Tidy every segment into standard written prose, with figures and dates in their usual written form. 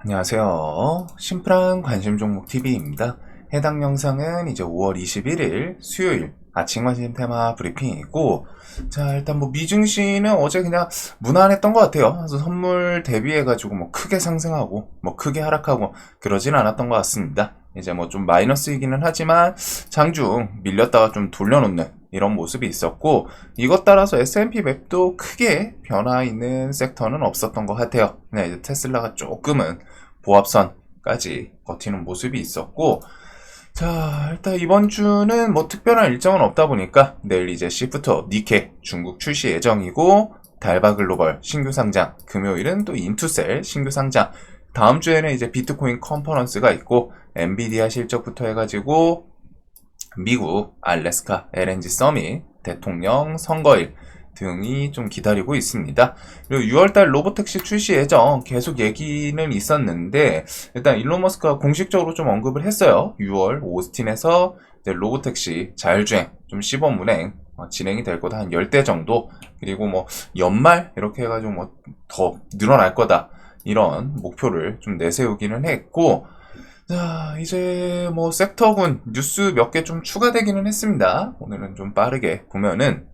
안녕하세요. 심플한 관심 종목 TV입니다. 해당 영상은 이제 5월 21일 수요일 아침 관심 테마 브리핑이고, 자, 일단 뭐 미증시는 어제 그냥 무난했던 것 같아요. 그래서 선물 대비해가지고 뭐 크게 상승하고 뭐 크게 하락하고 그러진 않았던 것 같습니다. 이제 뭐 좀 마이너스이기는 하지만 장중 밀렸다가 좀 돌려놓는 이런 모습이 있었고, 이것 따라서 S&P 맵도 크게 변화 있는 섹터는 없었던 것 같아요. 그냥 이제 테슬라가 조금은 보합선까지 버티는 모습이 있었고, 자, 일단 이번 주는 뭐 특별한 일정은 없다 보니까 내일 이제 시프트 니케 중국 출시 예정이고, 달바 글로벌 신규 상장, 금요일은 또 인투셀 신규 상장, 다음 주에는 이제 비트코인 컨퍼런스가 있고, 엔비디아 실적부터 해가지고 미국 알래스카 LNG 서밋, 대통령 선거일 등이 좀 기다리고 있습니다. 그리고 6월달 로보택시 출시 예정 계속 얘기는 있었는데, 일단 일론 머스크가 공식적으로 좀 언급을 했어요. 6월 오스틴에서 이제 로보택시 자율주행 좀 시범 운행 진행이 될 거다, 한 10대 정도. 그리고 뭐 연말 이렇게 해가지고 뭐 더 늘어날 거다, 이런 목표를 좀 내세우기는 했고, 자, 이제 뭐 섹터군 뉴스 몇 개 좀 추가되기는 했습니다. 오늘은 좀 빠르게 보면은,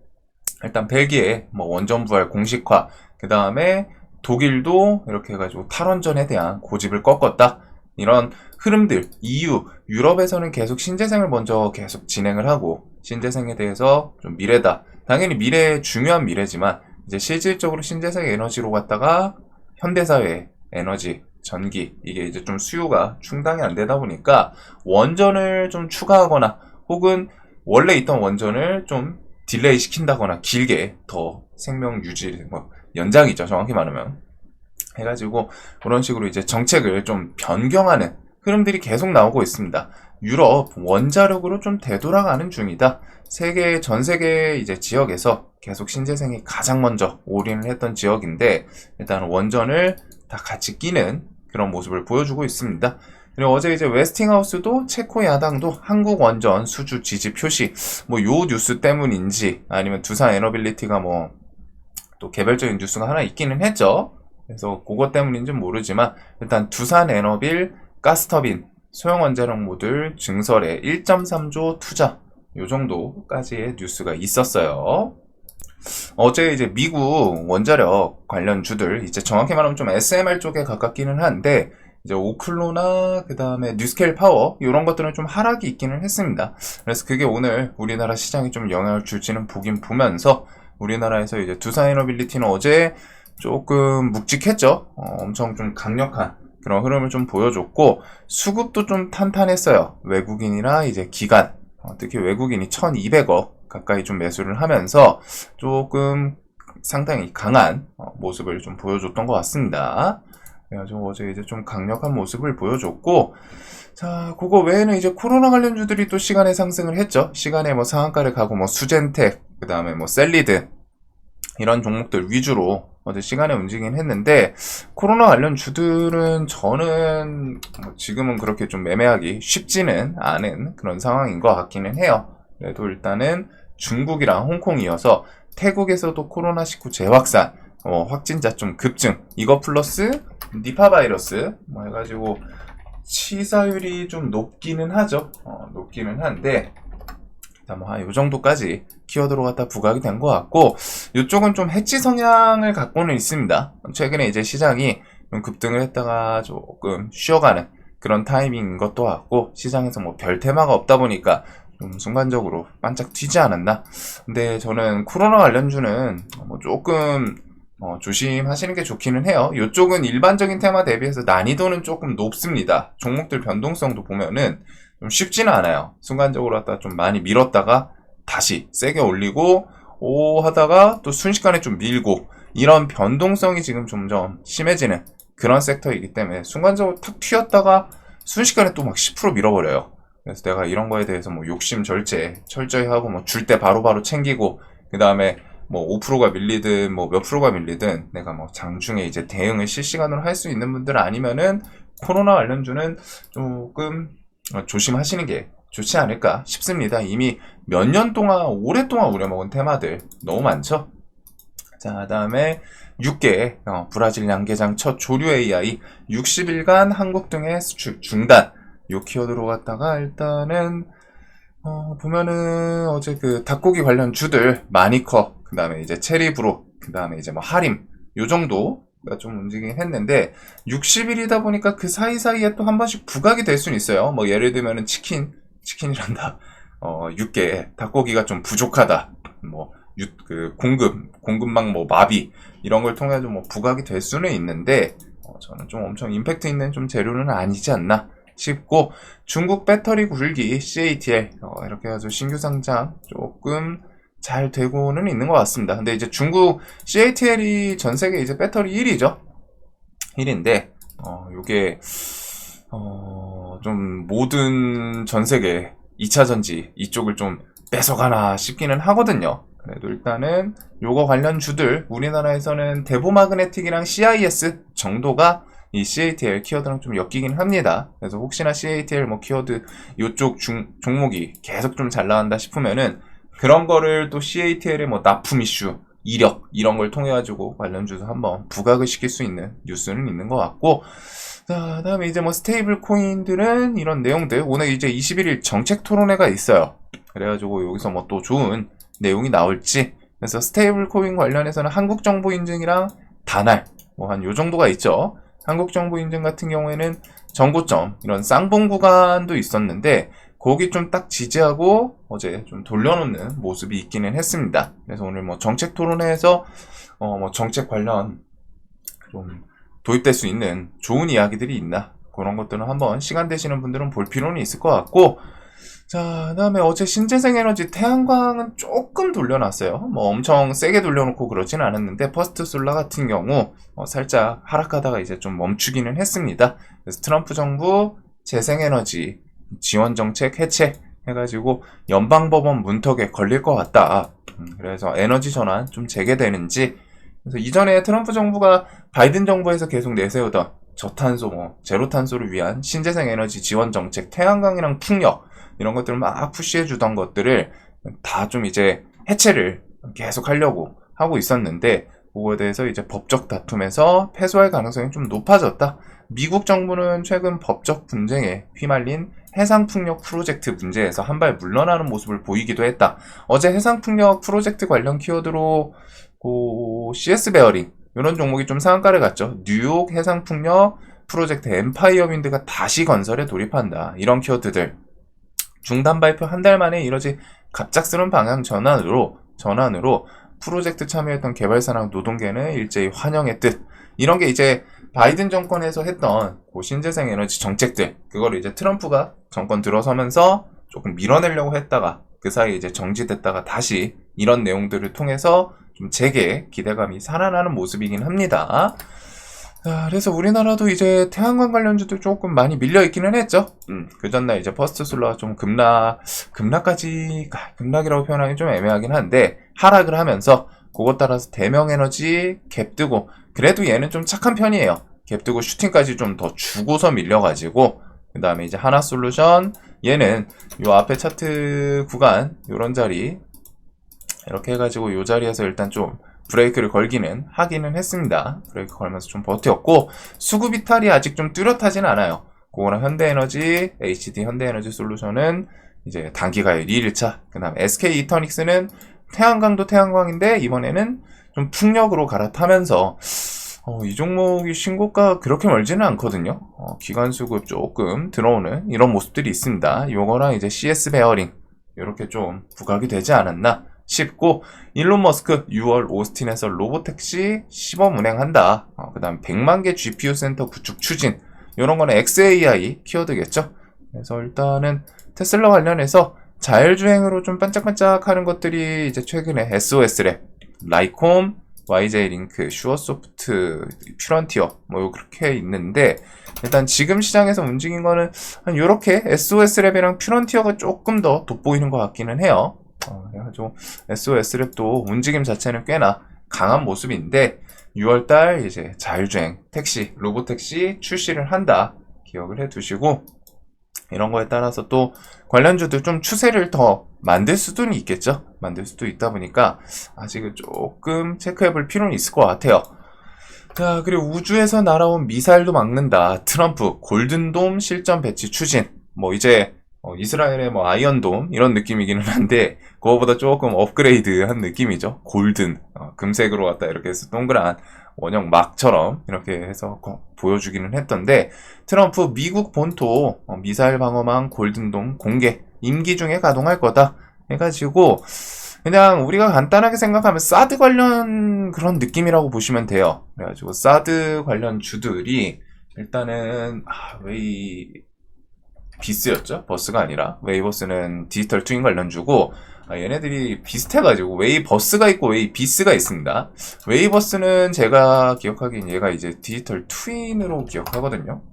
일단 벨기에 뭐 원전 부활 공식화, 그 다음에 독일도 이렇게 해가지고 탈원전에 대한 고집을 꺾었다, 이런 흐름들. EU, 유럽에서는 계속 신재생을 먼저 계속 진행을 하고, 신재생에 대해서 좀 미래다, 당연히 미래, 중요한 미래지만 이제 실질적으로 신재생 에너지로 갔다가 현대사회 에너지, 전기, 이게 이제 좀 수요가 충당이 안 되다 보니까 원전을 좀 추가하거나, 혹은 원래 있던 원전을 좀 딜레이 시킨다거나, 길게 더 생명 유지, 뭐 연장이죠, 정확히 말하면. 해가지고 그런 식으로 이제 정책을 좀 변경하는 흐름들이 계속 나오고 있습니다. 유럽 원자력으로 좀 되돌아가는 중이다. 전 세계 이제 지역에서 계속 신재생이 가장 먼저 올인을 했던 지역인데, 일단 원전을 다 같이 끼는 그런 모습을 보여주고 있습니다. 그리고 어제 이제 웨스팅하우스도 체코 야당도 한국 원전 수주 지지 표시, 뭐 요 뉴스 때문인지 아니면 두산 에너빌리티가 뭐 또 개별적인 뉴스가 하나 있기는 했죠. 그래서 그것 때문인지는 모르지만, 일단 두산 에너빌 가스터빈 소형 원자력 모듈 증설에 1.3조 투자, 요 정도까지의 뉴스가 있었어요. 어제 이제 미국 원자력 관련 주들, 이제 정확히 말하면 좀 SMR 쪽에 가깝기는 한데, 이제 오클로나 그 다음에 뉴스케일 파워 이런 것들은 좀 하락이 있기는 했습니다. 그래서 그게 오늘 우리나라 시장에 좀 영향을 줄지는 보긴 보면서, 우리나라에서 이제 두산에너빌리티는 어제 조금 묵직했죠. 엄청 좀 강력한 그런 흐름을 좀 보여줬고, 수급도 좀 탄탄했어요. 외국인이나 이제 기관, 특히 외국인이 1200억 가까이 좀 매수를 하면서 조금 상당히 강한 모습을 좀 보여줬던 것 같습니다. 그래가지고 어제 이제 좀 강력한 모습을 보여줬고, 자, 그거 외에는 이제 코로나 관련주들이 또 시간에 상승을 했죠. 시간에 뭐 상한가를 가고, 뭐 수젠텍, 그 다음에 뭐 셀리드, 이런 종목들 위주로 어제 시간에 움직이긴 했는데, 코로나 관련 주들은 저는 뭐 지금은 그렇게 좀 매매하기 쉽지는 않은 그런 상황인 것 같기는 해요. 그래도 일단은 중국이랑 홍콩 이어서 태국에서도 코로나19 재확산, 확진자 좀 급증, 이거 플러스 니파 바이러스 뭐 해가지고 치사율이 좀 높기는 하죠. 높기는 한데, 뭐 한 요 정도까지 키워드로 갖다 부각이 된 것 같고, 이쪽은 좀 해지 성향을 갖고는 있습니다. 최근에 이제 시장이 좀 급등을 했다가 조금 쉬어가는 그런 타이밍인 것도 같고, 시장에서 뭐 별 테마가 없다 보니까 좀 순간적으로 반짝 튀지 않았나. 근데 저는 코로나 관련주는 뭐 조금 조심하시는 게 좋기는 해요. 이쪽은 일반적인 테마 대비해서 난이도는 조금 높습니다. 종목들 변동성도 보면은 좀 쉽지는 않아요. 순간적으로 갖다 좀 많이 밀었다가 다시 세게 올리고, 오 하다가 또 순식간에 좀 밀고, 이런 변동성이 지금 점점 심해지는 그런 섹터이기 때문에, 순간적으로 탁 튀었다가 순식간에 또 막 10% 밀어버려요. 그래서 내가 이런 거에 대해서 뭐 욕심 절제 철저히 하고, 뭐 줄 때 바로바로 챙기고, 그 다음에 뭐 5%가 밀리든 뭐 몇 프로가 밀리든 내가 뭐 장중에 이제 대응을 실시간으로 할 수 있는 분들 아니면은, 코로나 관련주는 조금 조심하시는 게 좋지 않을까 싶습니다. 이미 몇 년 동안, 오랫동안 우려먹은 테마들 너무 많죠. 자, 다음에 6개, 브라질 양계장 첫 조류 AI 60일간 한국 등의 수출 중단. 요 키워드로 갔다가 일단은 보면은 어제 그 닭고기 관련 주들 마니커, 그 다음에 이제 체리브로, 그 다음에 이제 뭐 하림 요 정도가 좀 움직이긴 했는데 60일이다 보니까 그 사이사이에 또 한 번씩 부각이 될 수는 있어요. 뭐 예를 들면은 치킨이란다. 6개 닭고기가 좀 부족하다. 뭐 그 공급망 뭐 마비 이런 걸 통해 뭐 부각이 될 수는 있는데 저는 좀 엄청 임팩트 있는 좀 재료는 아니지 않나 싶고, 중국 배터리 굴기 CATL 이렇게 해가지고 신규 상장 조금 잘 되고는 있는 것 같습니다. 근데 이제 중국 CATL이 전 세계 이제 배터리 1위죠. 1위인데 요게 좀 모든 전 세계 2차 전지 이쪽을 좀 뺏어가나 싶기는 하거든요. 그래도 일단은 요거 관련 주들 우리나라에서는 대보마그네틱이랑 CIS 정도가 이 CATL 키워드랑 좀 엮이긴 합니다. 그래서 혹시나 CATL 뭐 키워드 요쪽 종목이 계속 좀 잘 나간다 싶으면은 그런 거를 또 CATL의 뭐 납품 이슈, 이력 이런 걸 통해 가지고 관련 주도 한번 부각을 시킬 수 있는 뉴스는 있는 것 같고, 자, 다음에 이제 뭐 스테이블 코인들은 이런 내용들 오늘 이제 21일 정책 토론회가 있어요. 그래가지고 여기서 뭐 또 좋은 내용이 나올지. 그래서 스테이블 코인 관련해서는 한국 정보 인증이랑 다날 뭐 한 요 정도가 있죠. 한국 정보 인증 같은 경우에는 정고점 이런 쌍봉 구간도 있었는데 거기 좀 딱 지지하고 어제 좀 돌려놓는 모습이 있기는 했습니다. 그래서 오늘 뭐 정책 토론회에서 뭐 정책 관련 좀 도입될 수 있는 좋은 이야기들이 있나, 그런 것들은 한번 시간 되시는 분들은 볼 필요는 있을 것 같고, 자, 그 다음에 어제 신재생에너지 태양광은 조금 돌려놨어요. 뭐 엄청 세게 돌려놓고 그러진 않았는데 퍼스트 솔라 같은 경우 살짝 하락하다가 이제 좀 멈추기는 했습니다. 그래서 트럼프 정부 재생에너지 지원 정책 해체 해가지고 연방법원 문턱에 걸릴 것 같다. 그래서 에너지 전환 좀 재개되는지. 그래서 이전에 트럼프 정부가 바이든 정부에서 계속 내세우던 저탄소, 제로 탄소를 위한 신재생 에너지 지원 정책, 태양광이랑 풍력 이런 것들을 막 푸시해 주던 것들을 다 좀 이제 해체를 계속 하려고 하고 있었는데, 그거에 대해서 이제 법적 다툼에서 패소할 가능성이 좀 높아졌다. 미국 정부는 최근 법적 분쟁에 휘말린 해상풍력 프로젝트 문제에서 한 발 물러나는 모습을 보이기도 했다. 어제 해상풍력 프로젝트 관련 키워드로 CS 베어링 이런 종목이 좀 상한가를 갔죠. 뉴욕 해상풍력 프로젝트 엠파이어 윈드가 다시 건설에 돌입한다. 이런 키워드들 중단 발표 한 달 만에 이뤄진 갑작스러운 방향 전환으로 프로젝트 참여했던 개발사랑 노동계는 일제히 환영의 뜻. 이런 게 이제 바이든 정권에서 했던 신재생 에너지 정책들, 그거를 이제 트럼프가 정권 들어서면서 조금 밀어내려고 했다가 그 사이에 이제 정지됐다가 다시 이런 내용들을 통해서 좀 재개 기대감이 살아나는 모습이긴 합니다. 자, 그래서 우리나라도 이제 태양광 관련주도 조금 많이 밀려있기는 했죠. 그 전날 이제 퍼스트 솔라가 좀 급락이라고 표현하기 좀 애매하긴 한데, 하락을 하면서, 그것 따라서 대명에너지 갭 뜨고, 그래도 얘는 좀 착한 편이에요. 갭 뜨고 슈팅까지 좀 더 주고서 밀려가지고, 그 다음에 이제 하나솔루션, 얘는 요 앞에 차트 구간, 요런 자리, 이렇게 해가지고 요 자리에서 일단 좀 브레이크를 걸기는 하기는 했습니다. 브레이크 걸면서 좀 버텼고, 수급 이탈이 아직 좀 뚜렷하진 않아요. 그거랑 현대에너지, HD 현대에너지 솔루션은 이제 단기가에 2일차, 그 다음 SK 이터닉스는 태양광도 태양광인데 이번에는 좀 풍력으로 갈아타면서 이 종목이 신고가 그렇게 멀지는 않거든요. 기관 수급 조금 들어오는 이런 모습들이 있습니다. 요거랑 이제 CS 베어링 이렇게 좀 부각이 되지 않았나 싶고, 일론 머스크 6월 오스틴에서 로보택시 시범 운행한다. 그 다음 100만 개 GPU 센터 구축 추진, 이런 거는 XAI 키워드겠죠. 그래서 일단은 테슬라 관련해서 자율주행으로 좀 반짝반짝하는 것들이 이제 최근에 SOS랩, 라이콤, YJ링크, 슈어소프트, 퓨런티어 뭐 그렇게 있는데, 일단 지금 시장에서 움직인 거는 한 요렇게 SOS랩이랑 퓨런티어가 조금 더 돋보이는 것 같기는 해요. 그래가지고 SOS랩도 움직임 자체는 꽤나 강한 모습인데, 6월달 이제 자율주행 택시, 로보택시 출시를 한다. 기억을 해두시고, 이런 거에 따라서 또 관련주도 좀 추세를 더 만들 수도 있겠죠. 만들 수도 있다 보니까 아직은 조금 체크해볼 필요는 있을 것 같아요. 자, 그리고 우주에서 날아온 미사일도 막는다. 트럼프 골든돔 실전 배치 추진. 뭐 이제 이스라엘의 뭐 아이언돔 이런 느낌이기는 한데 그거보다 조금 업그레이드한 느낌이죠. 골든 금색으로 갖다 이렇게 해서 동그란 원형 막처럼 이렇게 해서 보여주기는 했던데 트럼프 미국 본토 미사일 방어망 골든돔 공개 임기 중에 가동할 거다 해가지고 그냥 우리가 간단하게 생각하면 사드 관련 그런 느낌이라고 보시면 돼요. 그래가지고 사드 관련 주들이 일단은 웨이 비스였죠? 버스가 아니라 웨이버스는 디지털 트윈 관련주고 얘네들이 비슷해가지고 웨이버스가 있고 웨이비스가 있습니다. 웨이버스는 제가 기억하기엔 얘가 이제 디지털 트윈으로 기억하거든요.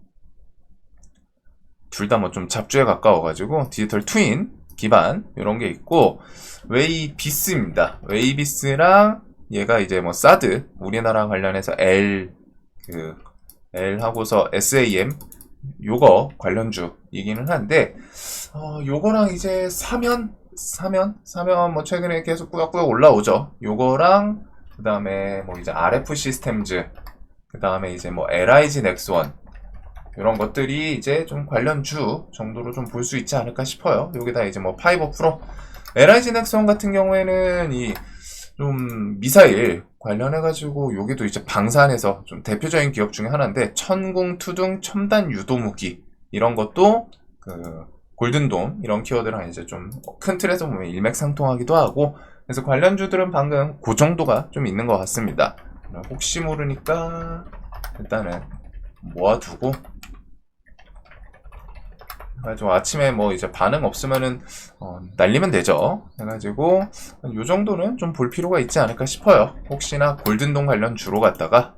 둘 다 뭐 좀 잡주에 가까워가지고 디지털 트윈 기반 이런 게 있고 웨이비스입니다. 웨이비스랑 얘가 이제 뭐 사드 우리나라 관련해서 L 하고서 SAM 요거 관련주이기는 한데 요거랑 이제 사면 뭐 최근에 계속 꾸역꾸역 올라오죠. 요거랑 그 다음에 뭐 이제 RF 시스템즈 그 다음에 이제 뭐 LIG 넥스원 이런 것들이 이제 좀 관련주 정도로 좀 볼 수 있지 않을까 싶어요. 여기다 이제 뭐 파이버 프로 LIG 넥스원 같은 경우에는 이 좀 미사일 관련해가지고 여기도 이제 방산에서 좀 대표적인 기업 중에 하나인데 천궁, 투둥, 첨단 유도무기 이런 것도 그 골든돔 이런 키워드랑 이제 좀 큰 틀에서 보면 일맥상통하기도 하고 그래서 관련주들은 방금 그 정도가 좀 있는 것 같습니다. 혹시 모르니까 일단은 모아두고 그래가지고 아침에 뭐 이제 반응 없으면은 날리면 되죠. 해가지고 요 정도는 좀 볼 필요가 있지 않을까 싶어요. 혹시나 골든돔 관련 주로 갔다가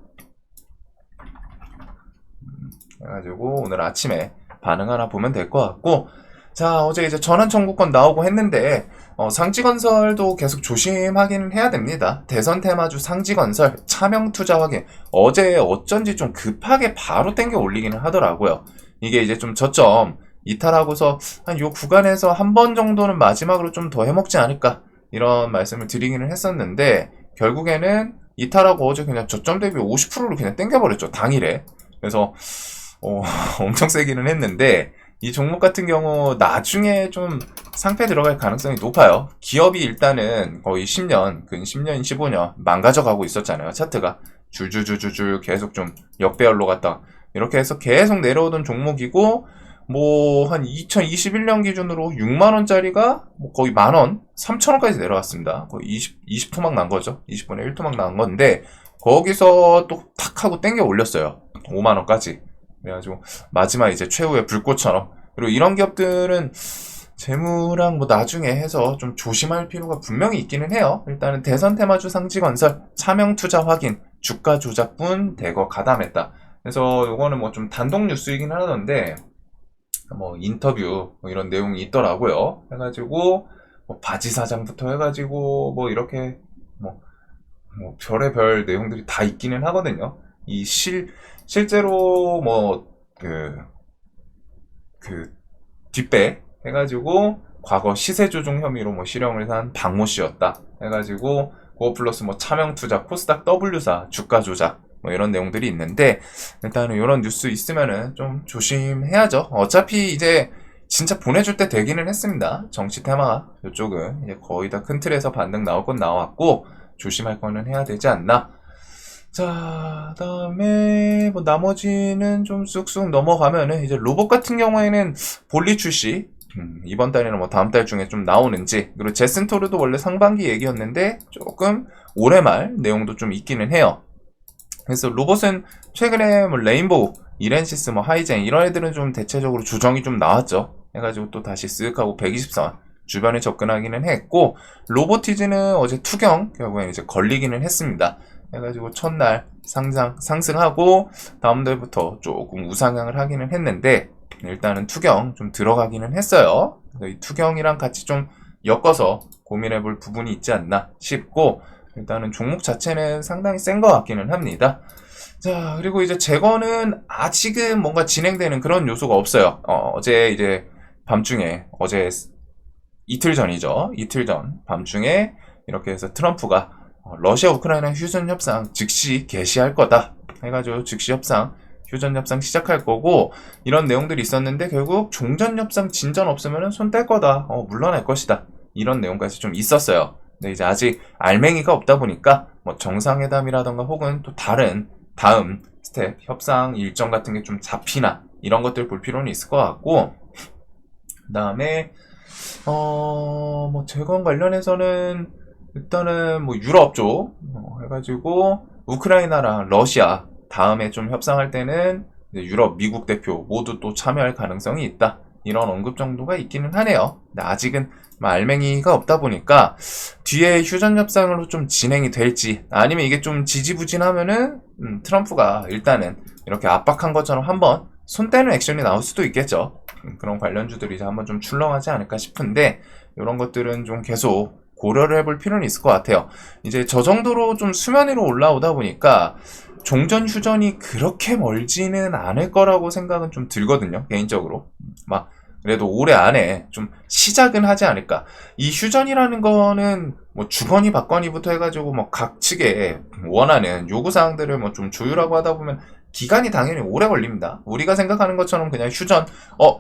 해가지고 오늘 아침에 반응 하나 보면 될 것 같고 자 어제 이제 전환 청구권 나오고 했는데 상지건설도 계속 조심하기는 해야 됩니다. 대선 테마주 상지건설 차명 투자 확인 어제 어쩐지 좀 급하게 바로 땡겨 올리기는 하더라고요. 이게 이제 좀 저점 이탈하고서 한 요 구간에서 한 번 정도는 마지막으로 좀 더 해먹지 않을까 이런 말씀을 드리기는 했었는데 결국에는 이탈하고 어제 그냥 저점 대비 50%로 그냥 땡겨버렸죠 당일에. 그래서 엄청 세기는 했는데 이 종목 같은 경우 나중에 좀 상패 들어갈 가능성이 높아요. 기업이 일단은 거의 10년, 근 10년, 15년 망가져가고 있었잖아요. 차트가 줄줄줄줄줄 계속 좀 역배열로 갔다 이렇게 해서 계속 내려오던 종목이고 뭐 한 2021년 기준으로 6만원짜리가 뭐 거의 만원, 3천원까지 내려왔습니다. 거의 20토막 난 거죠. 20분의 1토막 난 건데 거기서 또 탁 하고 땡겨 올렸어요. 5만원까지. 그래가지고 마지막 이제 최후의 불꽃처럼. 그리고 이런 기업들은 재무랑 뭐 나중에 해서 좀 조심할 필요가 분명히 있기는 해요. 일단은 대선 테마주 상지건설 차명 투자 확인 주가 조작분 대거 가담했다. 그래서 요거는 뭐 좀 단독 뉴스이긴 하던데 뭐 인터뷰 뭐 이런 내용이 있더라고요. 해가지고 뭐 바지 사장부터 해가지고 뭐 이렇게 뭐 별의별 내용들이 다 있기는 하거든요. 이 실제로 뭐 그 뒷배 해가지고 과거 시세 조종 혐의로 뭐 실형을 산 박모 씨였다. 해가지고 그거 플러스 뭐 차명 투자 코스닥 W사 주가 조작 뭐 이런 내용들이 있는데 일단은 이런 뉴스 있으면은 좀 조심해야죠. 어차피 이제 진짜 보내줄 때 되기는 했습니다. 정치 테마 이쪽은 이제 거의 다 큰 틀에서 반등 나올 건 나왔고 조심할 거는 해야 되지 않나. 자, 그다음에 뭐 나머지는 좀 쑥쑥 넘어가면은 이제 로봇 같은 경우에는 볼리 출시 이번 달이나 뭐 다음 달 중에 좀 나오는지 그리고 제슨토르도 원래 상반기 얘기였는데 조금 올해 말 내용도 좀 있기는 해요. 그래서 로봇은 최근에 뭐 레인보우, 이렌시스, 뭐 하이젠 이런 애들은 좀 대체적으로 조정이 좀 나왔죠. 해가지고 또 다시 쓱 하고 120선 주변에 접근하기는 했고 로보티즈는 어제 투경 결국엔 이제 걸리기는 했습니다. 해가지고 첫날 상승하고 다음 달부터 조금 우상향을 하기는 했는데 일단은 투경 좀 들어가기는 했어요. 이 투경이랑 같이 좀 엮어서 고민해볼 부분이 있지 않나 싶고 일단은 종목 자체는 상당히 센 것 같기는 합니다. 자, 그리고 이제 재거는 아직은 뭔가 진행되는 그런 요소가 없어요. 어제 이제 밤중에, 어제 이틀 전이죠. 이틀 전 밤중에 이렇게 해서 트럼프가 러시아 우크라이나 휴전 협상 즉시 개시할 거다. 해가지고 즉시 협상, 휴전 협상 시작할 거고, 이런 내용들이 있었는데 결국 종전 협상 진전 없으면 손 뗄 거다, 물러날 것이다, 이런 내용까지 좀 있었어요. 근데 이제 아직 알맹이가 없다 보니까 뭐 정상회담이라던가 혹은 또 다른 다음 스텝 협상 일정 같은 게 좀 잡히나 이런 것들 볼 필요는 있을 것 같고, 그 다음에 뭐 재건 관련해서는 일단은 뭐 유럽 쪽 해가지고 우크라이나랑 러시아 다음에 좀 협상할 때는 이제 유럽 미국 대표 모두 또 참여할 가능성이 있다, 이런 언급 정도가 있기는 하네요. 근데 아직은 알맹이가 없다 보니까 뒤에 휴전 협상으로 좀 진행이 될지 아니면 이게 좀 지지부진하면은 트럼프가 일단은 이렇게 압박한 것처럼 한번 손 떼는 액션이 나올 수도 있겠죠. 그런 관련주들이 이제 한번 좀 출렁하지 않을까 싶은데, 이런 것들은 좀 계속 고려를 해볼 필요는 있을 것 같아요. 이제 저 정도로 좀 수면 위로 올라오다 보니까 종전 휴전이 그렇게 멀지는 않을 거라고 생각은 좀 들거든요, 개인적으로. 막 그래도 올해 안에 좀 시작은 하지 않을까. 이 휴전이라는 거는 뭐 주거니 받거니부터 해가지고 뭐 각 측에 원하는 요구사항들을 뭐 좀 조율하고 하다 보면 기간이 당연히 오래 걸립니다. 우리가 생각하는 것처럼 그냥 휴전,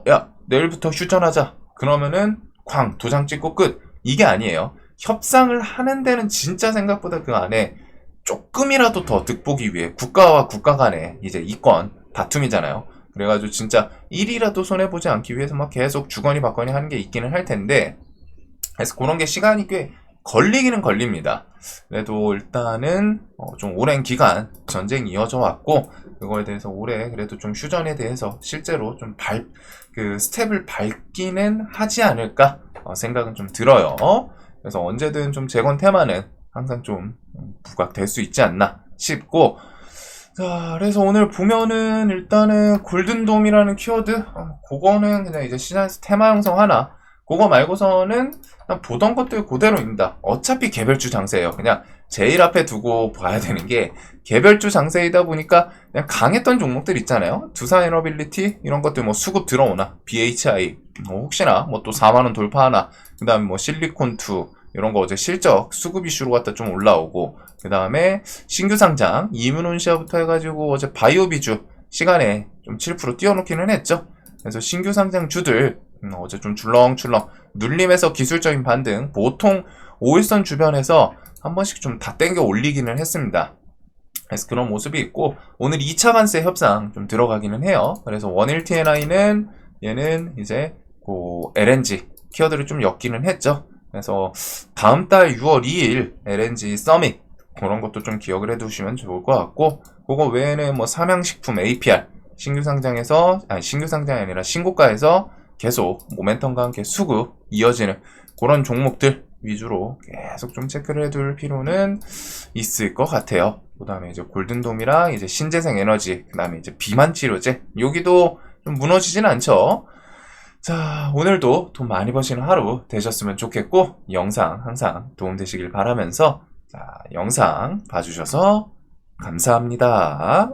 야, 내일부터 휴전하자, 그러면은 쾅 도장 찍고 끝, 이게 아니에요. 협상을 하는 데는 진짜 생각보다 그 안에 조금이라도 더 득보기 위해 국가와 국가 간의 이제 이권 다툼이잖아요. 그래가지고 진짜 일이라도 손해보지 않기 위해서 막 계속 주거니 받거니 하는 게 있기는 할 텐데, 그래서 그런 게 시간이 꽤 걸리기는 걸립니다. 그래도 일단은 좀 오랜 기간 전쟁이 이어져 왔고, 그거에 대해서 올해 그래도 좀 휴전에 대해서 실제로 좀 스텝을 밟기는 하지 않을까 생각은 좀 들어요. 그래서 언제든 좀 재건 테마는 항상 좀 부각될 수 있지 않나 싶고, 자, 그래서 오늘 보면은 일단은 골든돔이라는 키워드, 그거는 그냥 이제 시장에서 테마 형성 하나, 그거 말고서는 그냥 보던 것들 그대로입니다. 어차피 개별주 장세예요. 그냥 제일 앞에 두고 봐야 되는 게 개별주 장세이다 보니까 그냥 강했던 종목들 있잖아요. 두산에너빌리티 이런 것들 뭐 수급 들어오나, BHI 뭐 혹시나 뭐 또 4만원 돌파하나, 그 다음에 뭐 실리콘2 이런 거 어제 실적 수급 이슈로 갖다 좀 올라오고, 그 다음에 신규 상장 이문온시아부터 해가지고 어제 바이오비주 시간에 좀 7% 띄워놓기는 했죠. 그래서 신규 상장 주들 어제 좀 줄렁줄렁 눌림에서 기술적인 반등, 보통 5일선 주변에서 한 번씩 좀 다 땡겨 올리기는 했습니다. 그래서 그런 모습이 있고, 오늘 2차 관세 협상 좀 들어가기는 해요. 그래서 1일-TNI는 얘는 이제 LNG 키워드를 좀 엮기는 했죠. 그래서 다음 달 6월 2일 LNG 서밋 그런 것도 좀 기억을 해두시면 좋을 것 같고, 그거 외에는 뭐 삼양식품 APR 신규 상장이 아니라 신고가에서 계속 모멘텀과 함께 수급 이어지는 그런 종목들 위주로 계속 좀 체크를 해둘 필요는 있을 것 같아요. 그 다음에 이제 골든돔이랑 이제 신재생 에너지, 그 다음에 이제 비만 치료제, 여기도 좀 무너지진 않죠. 자, 오늘도 돈 많이 버시는 하루 되셨으면 좋겠고, 영상 항상 도움되시길 바라면서, 자, 영상 봐주셔서 감사합니다.